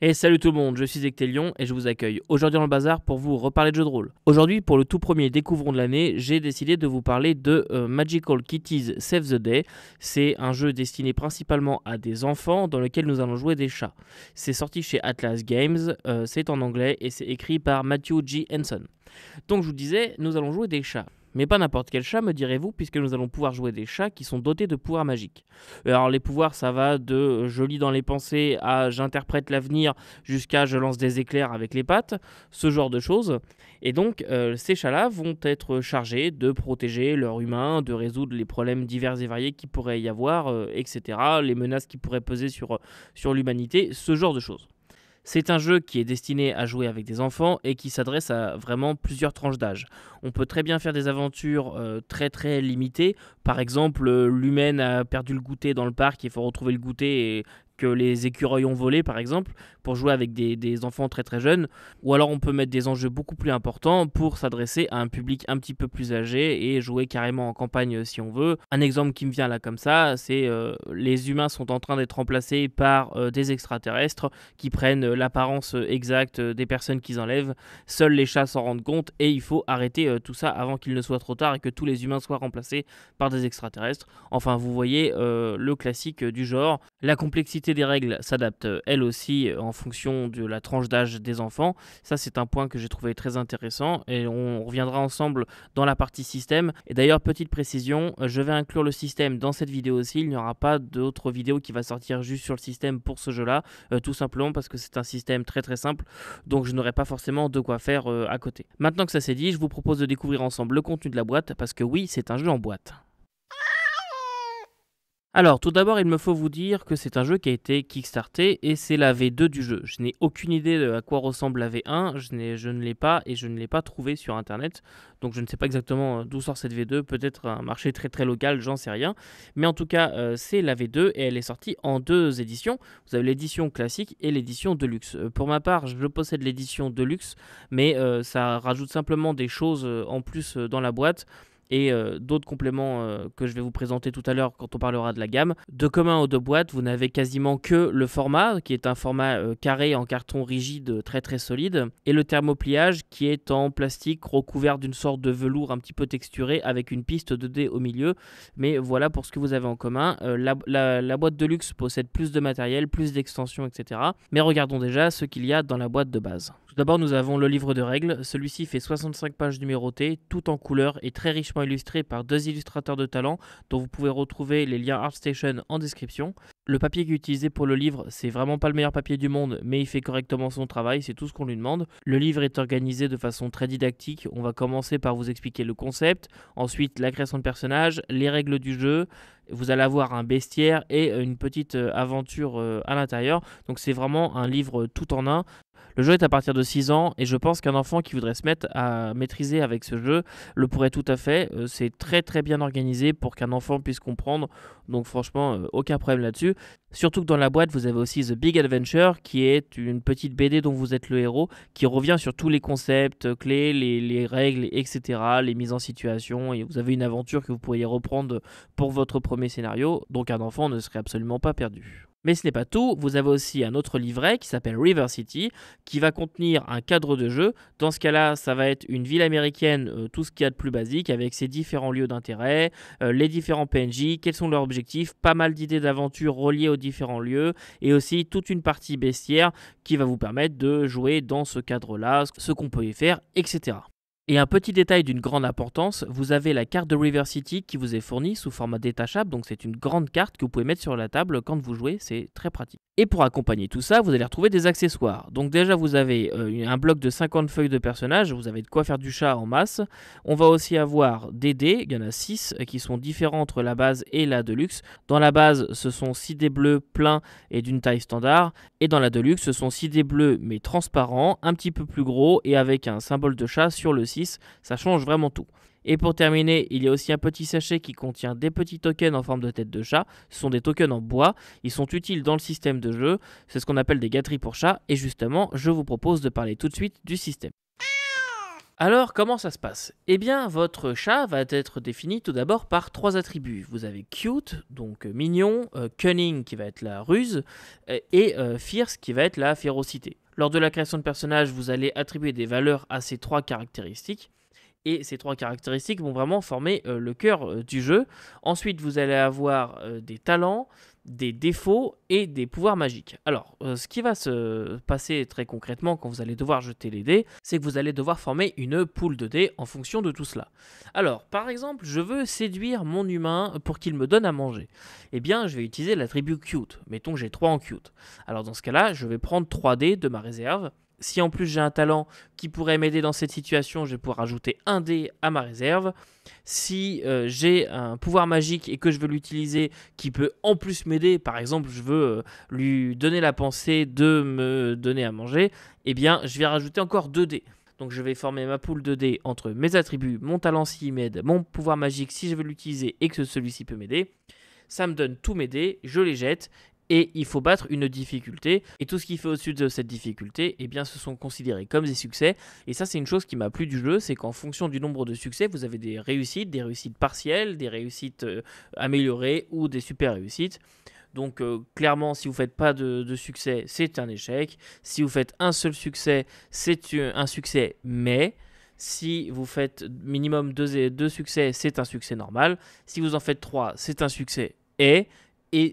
Et salut tout le monde, je suis Ectelion et je vous accueille aujourd'hui dans le bazar pour vous reparler de jeux de rôle. Aujourd'hui, pour le tout premier découvrons de l'année, j'ai décidé de vous parler de Magical Kitties Save the Day. C'est un jeu destiné principalement à des enfants dans lequel nous allons jouer des chats. C'est sorti chez Atlas Games, c'est en anglais et c'est écrit par Matthew G. Henson. Donc je vous disais, nous allons jouer des chats. Mais pas n'importe quel chat, me direz-vous, puisque nous allons pouvoir jouer des chats qui sont dotés de pouvoirs magiques. Alors les pouvoirs, ça va de je lis dans les pensées à j'interprète l'avenir jusqu'à je lance des éclairs avec les pattes, ce genre de choses. Et donc ces chats-là vont être chargés de protéger leur humain, de résoudre les problèmes divers et variés qui pourraient y avoir, etc. Les menaces qui pourraient peser sur l'humanité, ce genre de choses. C'est un jeu qui est destiné à jouer avec des enfants et qui s'adresse à vraiment plusieurs tranches d'âge. On peut très bien faire des aventures très très limitées. Par exemple, l'humaine a perdu le goûter dans le parc, il faut retrouver le goûter et que les écureuils ont volé par exemple, pour jouer avec des enfants très très jeunes. Ou alors on peut mettre des enjeux beaucoup plus importants pour s'adresser à un public un petit peu plus âgé et jouer carrément en campagne si on veut. Un exemple qui me vient là comme ça, c'est les humains sont en train d'être remplacés par des extraterrestres qui prennent l'apparence exacte des personnes qu'ils enlèvent. Seuls les chats s'en rendent compte et il faut arrêter tout ça avant qu'il ne soit trop tard et que tous les humains soient remplacés par des extraterrestres. Enfin vous voyez le classique du genre. La complexité des règles s'adapte elle aussi en fonction de la tranche d'âge des enfants. Ça c'est un point que j'ai trouvé très intéressant et on reviendra ensemble dans la partie système. Et d'ailleurs petite précision, je vais inclure le système dans cette vidéo aussi. Il n'y aura pas d'autre vidéo qui va sortir juste sur le système pour ce jeu là, tout simplement parce que c'est un système très très simple, donc je n'aurai pas forcément de quoi faire à côté. Maintenant que ça c'est dit, je vous propose de découvrir ensemble le contenu de la boîte parce que oui, c'est un jeu en boîte. Alors, tout d'abord, il me faut vous dire que c'est un jeu qui a été kickstarté et c'est la V2 du jeu. Je n'ai aucune idée de à quoi ressemble la V1, je ne l'ai pas et je ne l'ai pas trouvé sur internet. Donc je ne sais pas exactement d'où sort cette V2, peut-être un marché très très local, j'en sais rien. Mais en tout cas, c'est la V2 et elle est sortie en deux éditions. Vous avez l'édition classique et l'édition Deluxe. Pour ma part, je possède l'édition Deluxe, mais ça rajoute simplement des choses en plus dans la boîte. Et d'autres compléments que je vais vous présenter tout à l'heure quand on parlera de la gamme. De commun aux deux boîtes, vous n'avez quasiment que le format, qui est un format carré en carton rigide très très solide, et le thermopliage qui est en plastique recouvert d'une sorte de velours un petit peu texturé avec une piste 2D au milieu. Mais voilà pour ce que vous avez en commun. La boîte de luxe possède plus de matériel, plus d'extensions, etc. Mais regardons déjà ce qu'il y a dans la boîte de base. Tout d'abord, nous avons le livre de règles. Celui-ci fait 65 pages numérotées, tout en couleur et très richement illustré par deux illustrateurs de talent dont vous pouvez retrouver les liens ArtStation en description. Le papier qui est utilisé pour le livre, c'est vraiment pas le meilleur papier du monde, mais il fait correctement son travail, c'est tout ce qu'on lui demande. Le livre est organisé de façon très didactique. On va commencer par vous expliquer le concept, ensuite la création de personnages, les règles du jeu. Vous allez avoir un bestiaire et une petite aventure à l'intérieur. Donc c'est vraiment un livre tout en un. Le jeu est à partir de 6 ans et je pense qu'un enfant qui voudrait se mettre à maîtriser avec ce jeu le pourrait tout à fait. C'est très très bien organisé pour qu'un enfant puisse comprendre. Donc franchement, aucun problème là-dessus. Surtout que dans la boîte, vous avez aussi The Big Adventure qui est une petite BD dont vous êtes le héros, qui revient sur tous les concepts clés, les règles, etc., les mises en situation. Et vous avez une aventure que vous pourriez reprendre pour votre premier scénario. Donc un enfant ne serait absolument pas perdu. Mais ce n'est pas tout, vous avez aussi un autre livret qui s'appelle River City, qui va contenir un cadre de jeu. Dans ce cas-là, ça va être une ville américaine, tout ce qu'il y a de plus basique, avec ses différents lieux d'intérêt, les différents PNJ, quels sont leurs objectifs, pas mal d'idées d'aventure reliées aux différents lieux, et aussi toute une partie bestiaire qui va vous permettre de jouer dans ce cadre-là, ce qu'on peut y faire, etc. Et un petit détail d'une grande importance, vous avez la carte de River City qui vous est fournie sous format détachable, donc c'est une grande carte que vous pouvez mettre sur la table quand vous jouez, c'est très pratique. Et pour accompagner tout ça, vous allez retrouver des accessoires. Donc déjà vous avez un bloc de 50 feuilles de personnages, vous avez de quoi faire du chat en masse. On va aussi avoir des dés, il y en a 6 qui sont différents entre la base et la deluxe. Dans la base, ce sont 6 dés bleus pleins et d'une taille standard. Et dans la deluxe, ce sont 6 dés bleus mais transparents, un petit peu plus gros et avec un symbole de chat sur le 6. Ça change vraiment tout. Et pour terminer, il y a aussi un petit sachet qui contient des petits tokens en forme de tête de chat. Ce sont des tokens en bois. Ils sont utiles dans le système de jeu. C'est ce qu'on appelle des gâteries pour chats. Et justement, je vous propose de parler tout de suite du système. Alors, comment ça se passe? Eh bien, votre chat va être défini tout d'abord par 3 attributs. Vous avez cute, donc mignon, cunning qui va être la ruse, et fierce qui va être la férocité. Lors de la création de personnage, vous allez attribuer des valeurs à ces 3 caractéristiques. Et ces 3 caractéristiques vont vraiment former le cœur du jeu. Ensuite, vous allez avoir des talents, des défauts et des pouvoirs magiques. Alors, ce qui va se passer très concrètement quand vous allez devoir jeter les dés, c'est que vous allez devoir former une poule de dés en fonction de tout cela. Alors, par exemple, je veux séduire mon humain pour qu'il me donne à manger. Eh bien, je vais utiliser l'attribut cute. Mettons que j'ai 3 en cute. Alors, dans ce cas-là, je vais prendre 3 dés de ma réserve. Si en plus j'ai un talent qui pourrait m'aider dans cette situation, je vais pouvoir ajouter un dé à ma réserve. Si j'ai un pouvoir magique et que je veux l'utiliser qui peut en plus m'aider, par exemple je veux lui donner la pensée de me donner à manger, eh bien je vais rajouter encore 2 dés. Donc je vais former ma poule de dés entre mes attributs, mon talent s'il m'aide, mon pouvoir magique si je veux l'utiliser et que celui-ci peut m'aider. Ça me donne tous mes dés, je les jette et il faut battre une difficulté. Et tout ce qui fait au-dessus de cette difficulté, eh bien, ce sont considérés comme des succès. Et ça, c'est une chose qui m'a plu du jeu, c'est qu'en fonction du nombre de succès, vous avez des réussites partielles, des réussites améliorées ou des super réussites. Donc clairement, si vous ne faites pas de succès, c'est un échec. Si vous faites un seul succès, c'est un succès, mais... Si vous faites minimum 2 succès, c'est un succès normal. Si vous en faites 3, c'est un succès et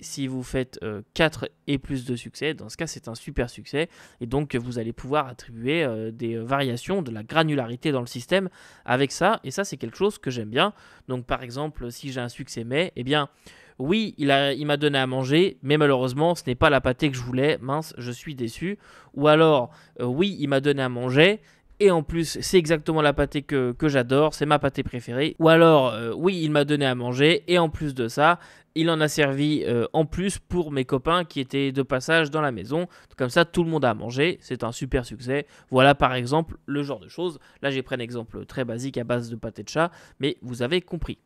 si vous faites 4 et plus de succès, dans ce cas, c'est un super succès. Et donc, vous allez pouvoir attribuer des variations, de la granularité dans le système avec ça. Et ça, c'est quelque chose que j'aime bien. Donc, par exemple, si j'ai un succès mais, eh bien, oui, il m'a donné à manger, mais malheureusement, ce n'est pas la pâtée que je voulais. Mince, je suis déçu. Ou alors, oui, il m'a donné à manger. Et en plus, c'est exactement la pâtée que j'adore, c'est ma pâtée préférée. Ou alors, oui, il m'a donné à manger, et en plus de ça, il en a servi en plus pour mes copains qui étaient de passage dans la maison. Comme ça, tout le monde a mangé, c'est un super succès. Voilà par exemple le genre de choses. Là, j'ai pris un exemple très basique à base de pâté de chat, mais vous avez compris.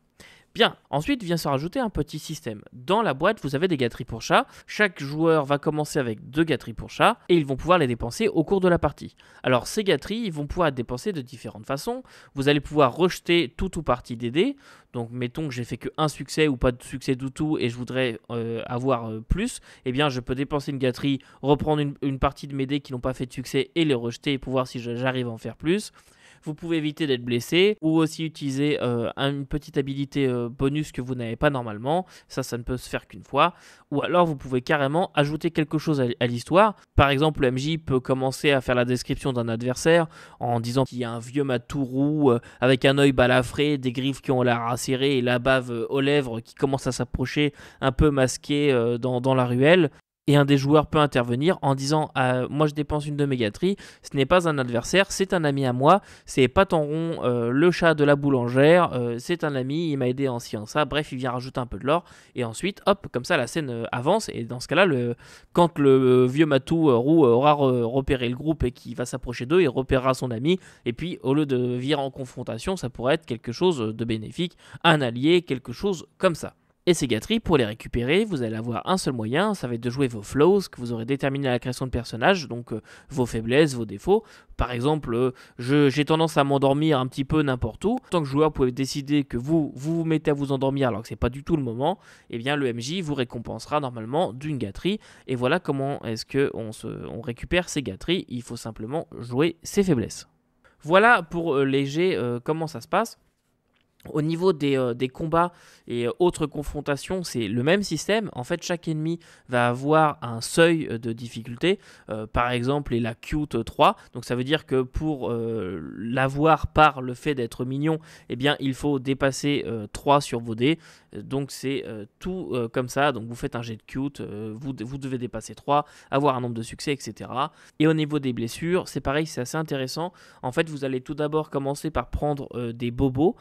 Bien, ensuite vient se rajouter un petit système. Dans la boîte, vous avez des gâteries pour chat. Chaque joueur va commencer avec 2 gâteries pour chat et ils vont pouvoir les dépenser au cours de la partie. Alors ces gâteries, ils vont pouvoir être dépensées de différentes façons. Vous allez pouvoir rejeter tout ou partie des dés. Donc mettons que j'ai fait que un succès ou pas de succès du tout et je voudrais avoir plus. Eh bien je peux dépenser une gâterie, reprendre une partie de mes dés qui n'ont pas fait de succès et les rejeter pour voir si j'arrive à en faire plus. Vous pouvez éviter d'être blessé ou aussi utiliser une petite habilité bonus que vous n'avez pas normalement. Ça ne peut se faire qu'une fois. Ou alors vous pouvez carrément ajouter quelque chose à l'histoire. Par exemple, le MJ peut commencer à faire la description d'un adversaire en disant qu'il y a un vieux matou roux avec un œil balafré, des griffes qui ont l'air acérées et la bave aux lèvres qui commence à s'approcher un peu masqué dans la ruelle. Et un des joueurs peut intervenir en disant moi je dépense une de mes gâteries, ce n'est pas un adversaire, c'est un ami à moi, c'est Patenron, le chat de la boulangère, c'est un ami, il m'a aidé en ci en ça, bref il vient rajouter un peu de l'or, et ensuite hop, comme ça la scène avance, et dans ce cas là, quand le vieux matou roux aura repéré le groupe et qu'il va s'approcher d'eux, il repérera son ami, et puis au lieu de virer en confrontation, ça pourrait être quelque chose de bénéfique, un allié, quelque chose comme ça. Et ces gâteries, pour les récupérer, vous allez avoir un seul moyen, ça va être de jouer vos flaws que vous aurez déterminés à la création de personnages, donc vos faiblesses, vos défauts. Par exemple, j'ai tendance à m'endormir un petit peu n'importe où. En tant que joueur, vous pouvez décider que vous mettez à vous endormir alors que c'est pas du tout le moment. Eh bien, le MJ vous récompensera normalement d'une gâterie. Et voilà comment est-ce qu'on récupère ces gâteries. Il faut simplement jouer ses faiblesses. Voilà pour les jets, comment ça se passe. Au niveau des combats et autres confrontations, c'est le même système. En fait, chaque ennemi va avoir un seuil de difficulté. Par exemple, il a cute 3. Donc ça veut dire que pour l'avoir par le fait d'être mignon, eh bien, il faut dépasser 3 sur vos dés. Donc c'est tout comme ça. Donc vous faites un jet de cute, vous devez dépasser 3, avoir un nombre de succès, etc. Et au niveau des blessures, c'est pareil, c'est assez intéressant. En fait, vous allez tout d'abord commencer par prendre des bobos.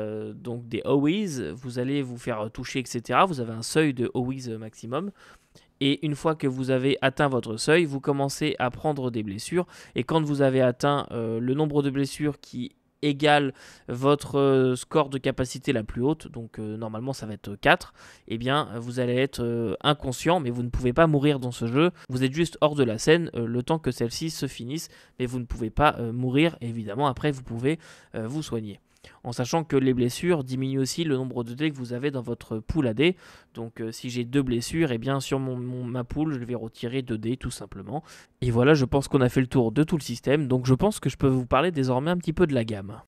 Donc des OWIS, vous allez vous faire toucher, etc. Vous avez un seuil de OWIS maximum. Et une fois que vous avez atteint votre seuil, vous commencez à prendre des blessures. Et quand vous avez atteint le nombre de blessures qui égale votre score de capacité la plus haute, donc normalement ça va être 4, eh bien vous allez être inconscient, mais vous ne pouvez pas mourir dans ce jeu. Vous êtes juste hors de la scène le temps que celle-ci se finisse, mais vous ne pouvez pas mourir. Évidemment, après vous pouvez vous soigner. En sachant que les blessures diminuent aussi le nombre de dés que vous avez dans votre pool à dés. Donc si j'ai 2 blessures, eh bien sur ma pool, je vais retirer 2 dés tout simplement. Et voilà, je pense qu'on a fait le tour de tout le système. Donc je pense que je peux vous parler désormais un petit peu de la gamme.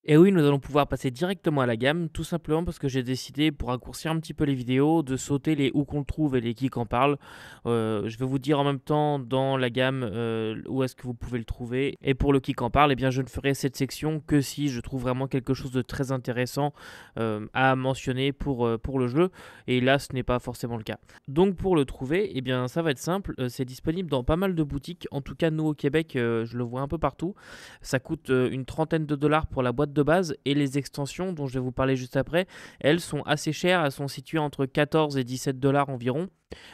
Et oui, nous allons pouvoir passer directement à la gamme, tout simplement parce que j'ai décidé, pour raccourcir un petit peu les vidéos, de sauter les où qu'on le trouve et les qui qu'en parle. Je vais vous dire en même temps dans la gamme où est-ce que vous pouvez le trouver. Et pour le qui qu'en parle, eh bien, je ne ferai cette section que si je trouve vraiment quelque chose de très intéressant à mentionner pour le jeu. Et là, ce n'est pas forcément le cas. Donc pour le trouver, eh bien, ça va être simple. C'est disponible dans pas mal de boutiques. En tout cas, nous au Québec, je le vois un peu partout. Ça coûte une trentaine de dollars pour la boîte de base, et les extensions dont je vais vous parler juste après, elles sont assez chères, elles sont situées entre 14 et 17 dollars environ.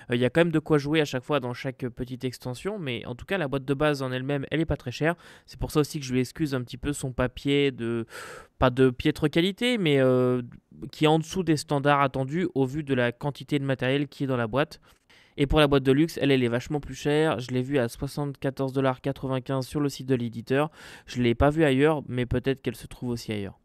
Il y a quand même de quoi jouer à chaque fois dans chaque petite extension, mais en tout cas la boîte de base en elle-même, elle est pas très chère. C'est pour ça aussi que je lui excuse un petit peu son papier pas de piètre qualité, mais qui est en dessous des standards attendus au vu de la quantité de matériel qui est dans la boîte. Et pour la boîte de luxe, elle est vachement plus chère. Je l'ai vue à 74,95$ sur le site de l'éditeur. Je ne l'ai pas vue ailleurs, mais peut-être qu'elle se trouve aussi ailleurs.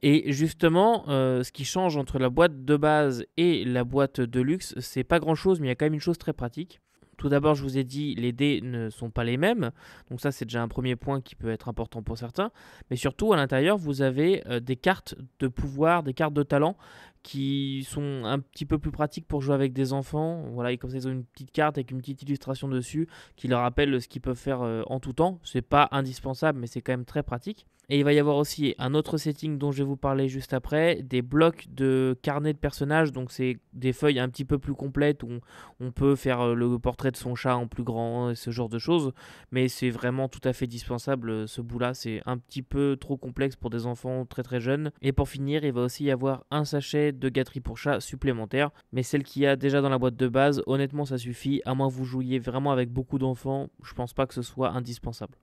Et justement, ce qui change entre la boîte de base et la boîte de luxe, c'est pas grand-chose, mais il y a quand même une chose très pratique. Tout d'abord, je vous ai dit, les dés ne sont pas les mêmes. Donc ça, c'est déjà un premier point qui peut être important pour certains. Mais surtout, à l'intérieur, vous avez des cartes de pouvoir, des cartes de talent qui sont un petit peu plus pratiques pour jouer avec des enfants. Voilà, et comme ça, ils ont une petite carte avec une petite illustration dessus qui leur rappelle ce qu'ils peuvent faire en tout temps. C'est pas indispensable, mais c'est quand même très pratique. Et il va y avoir aussi un autre setting dont je vais vous parler juste après, des blocs de carnet de personnages. Donc c'est des feuilles un petit peu plus complètes où on peut faire le portrait de son chat en plus grand, ce genre de choses. Mais c'est vraiment tout à fait dispensable ce bout-là. C'est un petit peu trop complexe pour des enfants très très jeunes. Et pour finir, il va aussi y avoir un sachet de gâterie pour chat supplémentaire. Mais celle qu'il y a déjà dans la boîte de base, honnêtement ça suffit. À moins que vous jouiez vraiment avec beaucoup d'enfants, je pense pas que ce soit indispensable.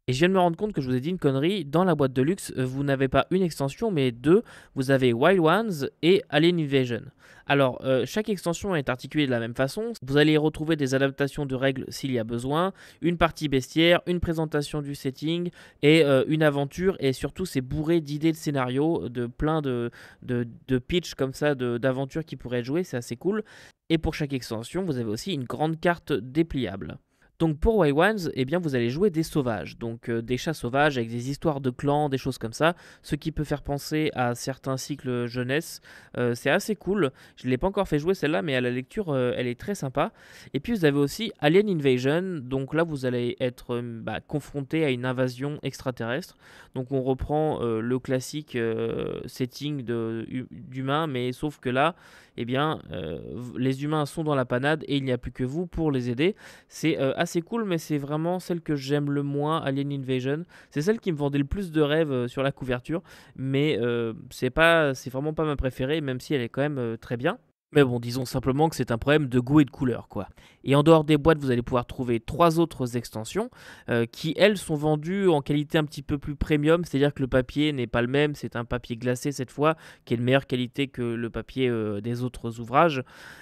Et je viens de me rendre compte que je vous ai dit une connerie. Dans la boîte de luxe, vous n'avez pas une extension, mais deux. Vous avez Wild Ones et Alien Invasion. Alors, chaque extension est articulée de la même façon. Vous allez y retrouver des adaptations de règles s'il y a besoin, une partie bestiaire, une présentation du setting et une aventure. Et surtout, c'est bourré d'idées de scénarios, de plein de pitch comme ça, d'aventures qui pourraient être jouées. C'est assez cool. Et pour chaque extension, vous avez aussi une grande carte dépliable. Donc pour Wild Ones, eh bien vous allez jouer des sauvages, donc des chats sauvages avec des histoires de clans, des choses comme ça, ce qui peut faire penser à certains cycles jeunesse. C'est assez cool. Je ne l'ai pas encore fait jouer celle-là, mais à la lecture, elle est très sympa. Et puis vous avez aussi Alien Invasion, donc là vous allez être confronté à une invasion extraterrestre. Donc on reprend le classique setting d'humains, mais sauf que là, eh bien, les humains sont dans la panade et il n'y a plus que vous pour les aider. C'est assez cool, mais c'est vraiment celle que j'aime le moins, Alien Invasion. C'est celle qui me vendait le plus de rêves sur la couverture, mais c'est vraiment pas ma préférée, même si elle est quand même très bien. Mais bon, disons simplement que c'est un problème de goût et de couleur, quoi. Et en dehors des boîtes, vous allez pouvoir trouver 3 autres extensions qui, elles, sont vendues en qualité un petit peu plus premium, c'est-à-dire que le papier n'est pas le même, c'est un papier glacé cette fois, qui est de meilleure qualité que le papier des autres ouvrages.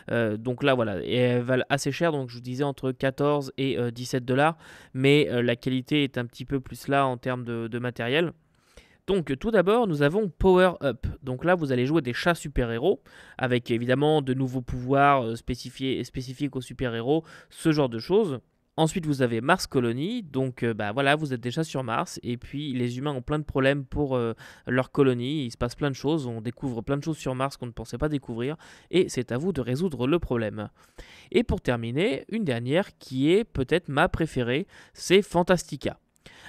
Donc là, voilà, et elles valent assez cher, donc je vous disais entre 14 et 17 dollars, mais la qualité est un petit peu plus là en termes de matériel. Donc tout d'abord, nous avons Power Up. Donc là, vous allez jouer des chats super-héros, avec évidemment de nouveaux pouvoirs spécifiques aux super-héros, ce genre de choses. Ensuite, vous avez Mars Colony, donc voilà, vous êtes déjà sur Mars, et puis les humains ont plein de problèmes pour leur colonie, il se passe plein de choses, on découvre plein de choses sur Mars qu'on ne pensait pas découvrir, et c'est à vous de résoudre le problème. Et pour terminer, une dernière qui est peut-être ma préférée, c'est Fantastica.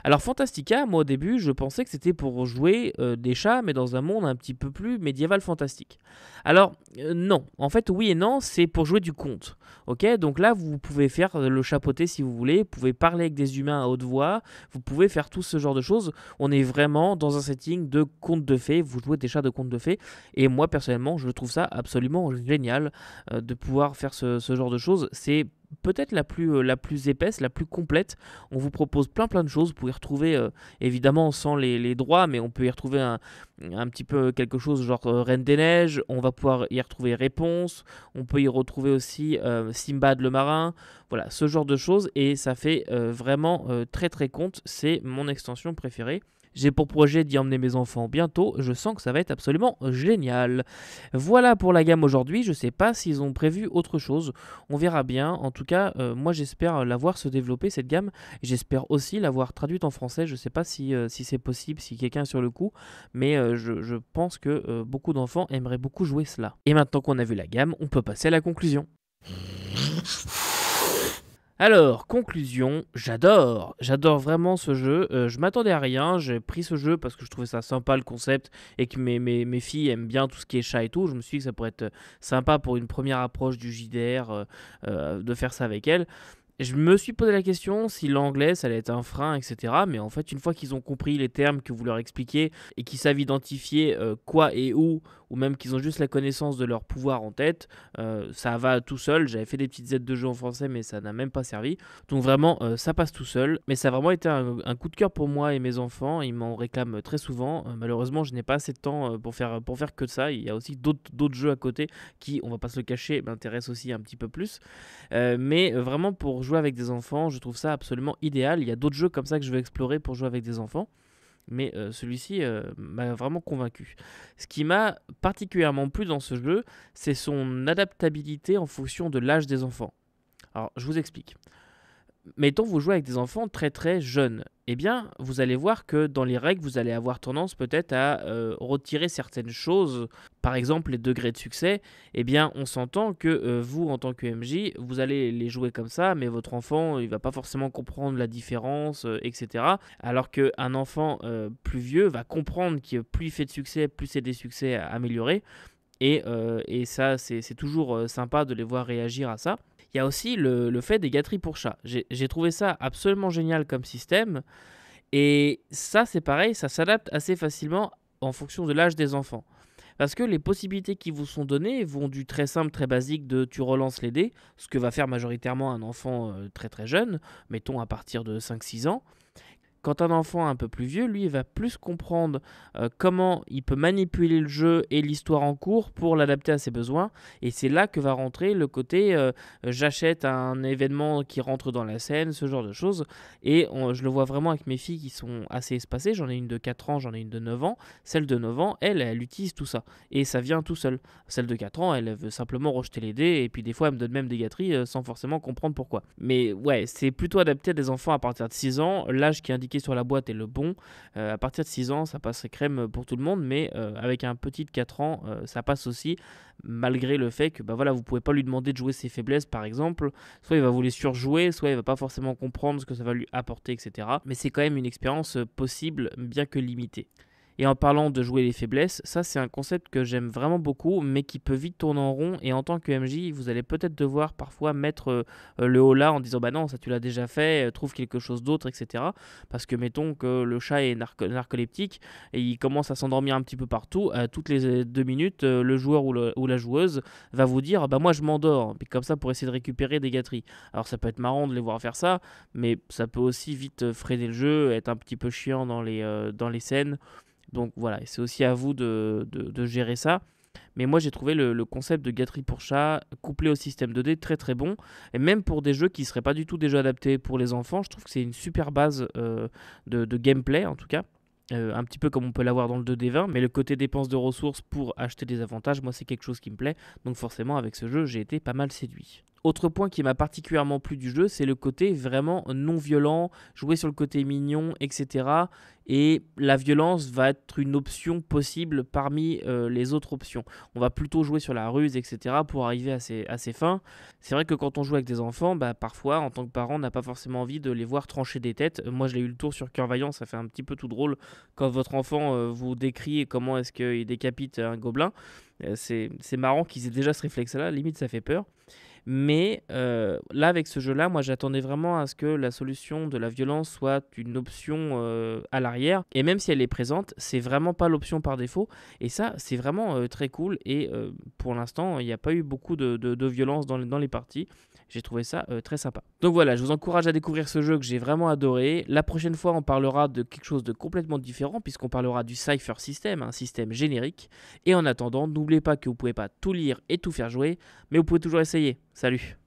Alors Fantastica, moi au début, je pensais que c'était pour jouer des chats, mais dans un monde un petit peu plus médiéval fantastique. Alors non, en fait oui et non, c'est pour jouer du conte. Ok, donc là vous pouvez faire le chapeauté si vous voulez, vous pouvez parler avec des humains à haute voix, vous pouvez faire tout ce genre de choses. On est vraiment dans un setting de conte de fées, vous jouez des chats de conte de fées, et moi personnellement je trouve ça absolument génial de pouvoir faire ce genre de choses. C'est peut-être la plus épaisse, la plus complète. On vous propose plein de choses. Vous pouvez retrouver, évidemment sans les droits, mais on peut y retrouver un petit peu quelque chose genre Reine des Neiges. On va pouvoir y retrouver Réponse. On peut y retrouver aussi Simbad le marin. Voilà, ce genre de choses. Et ça fait vraiment très compte. C'est mon extension préférée. J'ai pour projet d'y emmener mes enfants bientôt, je sens que ça va être absolument génial. Voilà pour la gamme aujourd'hui, je ne sais pas s'ils ont prévu autre chose, on verra bien. En tout cas, moi j'espère la voir se développer cette gamme, j'espère aussi l'avoir traduite en français, je ne sais pas si c'est possible, si quelqu'un est sur le coup, mais je pense que beaucoup d'enfants aimeraient beaucoup jouer cela. Et maintenant qu'on a vu la gamme, on peut passer à la conclusion. Alors, conclusion, j'adore vraiment ce jeu. Je m'attendais à rien, j'ai pris ce jeu parce que je trouvais ça sympa le concept et que mes filles aiment bien tout ce qui est chat et tout. Je me suis dit que ça pourrait être sympa pour une première approche du JDR de faire ça avec elles. Je me suis posé la question si l'anglais ça allait être un frein, etc. Mais en fait, une fois qu'ils ont compris les termes que vous leur expliquez et qu'ils savent identifier quoi et où, ou même qu'ils ont juste la connaissance de leur pouvoir en tête, ça va tout seul. J'avais fait des petites aides de jeu en français, mais ça n'a même pas servi. Donc vraiment, ça passe tout seul. Mais ça a vraiment été un coup de cœur pour moi et mes enfants. Ils m'en réclament très souvent. Malheureusement, je n'ai pas assez de temps pour faire que ça. Il y a aussi d'autres jeux à côté qui, on va pas se le cacher, m'intéressent aussi un petit peu plus. Mais vraiment pour jouer avec des enfants, je trouve ça absolument idéal. Il y a d'autres jeux comme ça que je veux explorer pour jouer avec des enfants. Mais celui-ci m'a vraiment convaincu. Ce qui m'a particulièrement plu dans ce jeu, c'est son adaptabilité en fonction de l'âge des enfants. Alors, je vous explique. Mettons, vous jouez avec des enfants très jeunes. Eh bien, vous allez voir que dans les règles, vous allez avoir tendance peut-être à retirer certaines choses. Par exemple, les degrés de succès. Eh bien, on s'entend que vous, en tant que MJ, vous allez les jouer comme ça, mais votre enfant, il va pas forcément comprendre la différence, etc. Alors qu'un enfant plus vieux va comprendre que plus il fait de succès, plus c'est des succès à améliorer. Et ça, c'est toujours sympa de les voir réagir à ça. Il y a aussi le fait des gâteries pour chats. J'ai trouvé ça absolument génial comme système. Et ça, c'est pareil, ça s'adapte assez facilement en fonction de l'âge des enfants. Parce que les possibilités qui vous sont données vont du très simple, très basique de tu relances les dés, ce que va faire majoritairement un enfant très jeune, mettons à partir de 5-6 ans. Quand un enfant un peu plus vieux, lui, il va plus comprendre comment il peut manipuler le jeu et l'histoire en cours pour l'adapter à ses besoins. Et c'est là que va rentrer le côté j'achète un événement qui rentre dans la scène, ce genre de choses. Et je le vois vraiment avec mes filles qui sont assez espacées. J'en ai une de 4 ans, j'en ai une de 9 ans. Celle de 9 ans, elle utilise tout ça. Et ça vient tout seul. Celle de 4 ans, elle veut simplement rejeter les dés. Et puis des fois, elle me donne même des gâteries sans forcément comprendre pourquoi. Mais ouais, c'est plutôt adapté à des enfants à partir de 6 ans. L'âge qui est indiqué sur la boîte est le bon. À partir de 6 ans, ça passerait crème pour tout le monde, mais avec un petit de 4 ans, ça passe aussi, malgré le fait que voilà, vous pouvez pas lui demander de jouer ses faiblesses, par exemple. Soit il va vous les surjouer, soit il va pas forcément comprendre ce que ça va lui apporter, etc. Mais c'est quand même une expérience possible, bien que limitée. Et en parlant de jouer les faiblesses, ça c'est un concept que j'aime vraiment beaucoup, mais qui peut vite tourner en rond. Et en tant que MJ, vous allez peut-être devoir parfois mettre le holà en disant bah non, ça tu l'as déjà fait, trouve quelque chose d'autre, etc. Parce que mettons que le chat est narcoleptique et il commence à s'endormir un petit peu partout. Toutes les 2 minutes, le joueur ou la joueuse va vous dire bah moi je m'endors. Puis comme ça pour essayer de récupérer des gâteries. Alors ça peut être marrant de les voir faire ça, mais ça peut aussi vite freiner le jeu, être un petit peu chiant dans les scènes. Donc voilà, c'est aussi à vous de gérer ça. Mais moi j'ai trouvé le concept de gâterie pour chat couplé au système 2D très bon. Et même pour des jeux qui ne seraient pas du tout déjà adaptés pour les enfants, je trouve que c'est une super base de gameplay en tout cas. Un petit peu comme on peut l'avoir dans le 2D20, mais le côté dépense de ressources pour acheter des avantages, moi c'est quelque chose qui me plaît. Donc forcément avec ce jeu j'ai été pas mal séduit. Autre point qui m'a particulièrement plu du jeu, c'est le côté vraiment non violent, jouer sur le côté mignon, etc. Et la violence va être une option possible parmi les autres options. On va plutôt jouer sur la ruse, etc. pour arriver à ses fins. C'est vrai que quand on joue avec des enfants, parfois, en tant que parent, on n'a pas forcément envie de les voir trancher des têtes. Moi, je l'ai eu le tour sur Cœur Vaillant, ça fait un petit peu tout drôle quand votre enfant vous décrit comment est-ce qu'il décapite un gobelin. C'est marrant qu'ils aient déjà ce réflexe-là, limite ça fait peur. Mais là, avec ce jeu-là, moi, j'attendais vraiment à ce que la solution de la violence soit une option à l'arrière. Et même si elle est présente, c'est vraiment pas l'option par défaut. Et ça, c'est vraiment très cool. Et pour l'instant, il n'y a pas eu beaucoup de violence dans les parties. J'ai trouvé ça très sympa. Donc voilà, je vous encourage à découvrir ce jeu que j'ai vraiment adoré. La prochaine fois, on parlera de quelque chose de complètement différent, puisqu'on parlera du Cypher System, un système générique. Et en attendant, n'oubliez pas que vous pouvez pas tout lire et tout faire jouer, mais vous pouvez toujours essayer. Salut!